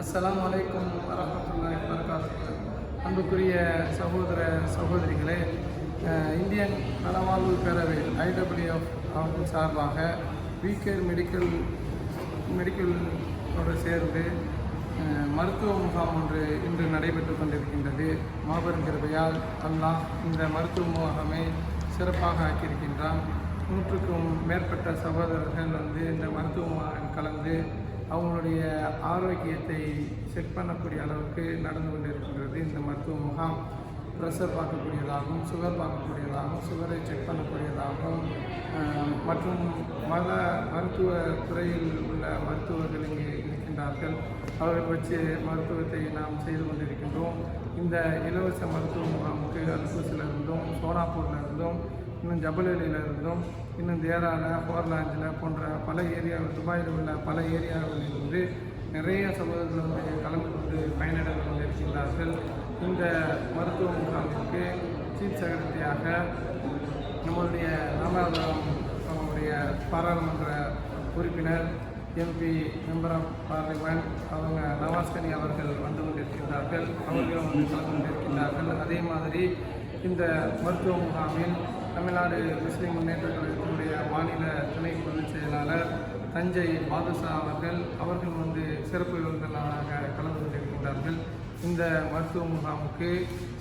அஸ்ஸலாமு அலைக்கும் வரஹ்மத்துல்லாஹி வபரகாத்துஹு. அன்புக்குரிய சகோதர சகோதரிகளே, இந்தியன் நலவாழ்வு பேரவை IWF அவர்கள் சார்பாக வீகேர் மெடிக்கலோடு சேர்ந்து மருத்துவ முகாம் ஒன்று இன்று நடைபெற்று கொண்டிருக்கின்றது. மாபெரும் கிருபையால் அல்லாஹ் இந்த மருத்துவ முகாமை சிறப்பாக ஆக்கியிருக்கின்றான். 100க்கும் மேற்பட்ட சகோதரர்கள் இந்த மருத்துவ முகாமில் கலந்து அவங்களுடைய ஆரோக்கியத்தை செக் பண்ணக்கூடிய அளவுக்கு நடந்து கொண்டிருக்கின்றது. இந்த மருத்துவ முகாம் ப்ரெஷர் பார்க்கக்கூடியதாகவும், சுகர் பார்க்கக்கூடியதாகவும், சுகரை செக் பண்ணக்கூடியதாகவும் மற்றும் மருத்துவ துறையில் உள்ள மருத்துவர்கள் இங்கே இருக்கின்றார்கள். அவர்கள் வச்சு மருத்துவத்தை நாம் செய்து கொண்டிருக்கின்றோம். இந்த இலவச மருத்துவ முகாமுக்கு அல்பூசிலிருந்தும், சோனாப்பூரிலிருந்தும், இன்னும் ஜபலலியிலிருந்தும், இன்னும் தேராவில், போர்லாஞ்சில் போன்ற பல ஏரியாவில், துபாயில் உள்ள பல ஏரியாவிலிருந்து நிறைய சகோதரர்கள் கலந்து கொண்டு பயனடைந்து கொண்டிருக்கின்றார்கள். இந்த மருத்துவ முகாமிற்கு சீஃப் செக்ரட்டரியாக நம்மளுடைய ராமநாதபுரம் நம்முடைய பாராளுமன்ற உறுப்பினர் MP மெம்பர் ஆஃப் பார்லிமெண்ட் அவங்க நவாஸ்கனி அவர்கள் வந்து கொண்டிருக்கின்றார்கள். அவர்களும் கலந்து கொண்டிருக்கின்றார்கள். அதே மாதிரி இந்த மருத்துவ முகாமில் தமிழ்நாடு முஸ்லீம் முன்னேற்ற கழகத்தினுடைய மாநில துணை பொதுச் செயலாளர் தஞ்சை பாதுஷா அவர்கள் சிறப்பு விருந்தினராக கலந்து கொண்டிருக்கின்றார்கள். இந்த மருத்துவ முகாமுக்கு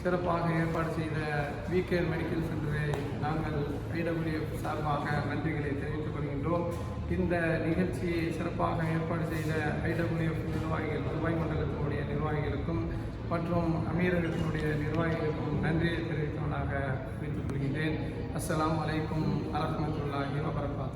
சிறப்பாக ஏற்பாடு செய்த வீகேர் மெடிக்கல் சென்டரை நாங்கள் IWF சார்பாக நன்றிகளை தெரிவித்துக் கொள்கின்றோம். இந்த நிகழ்ச்சியை சிறப்பாக ஏற்பாடு செய்த IWF நிர்வாகிகள், துபாய் மண்டலத்தினுடைய நிர்வாகிகளுக்கும் மற்றும் அமீரகத்தினுடைய நிர்வாகிகளுக்கும் நன்றியை தெரிவித்தவனாக தெரிவித்துக் கொள்கின்றேன். அஸ்ஸலாமு அலைக்கும் வரஹ்மத்துல்லாஹி வபரகாத்துஹு.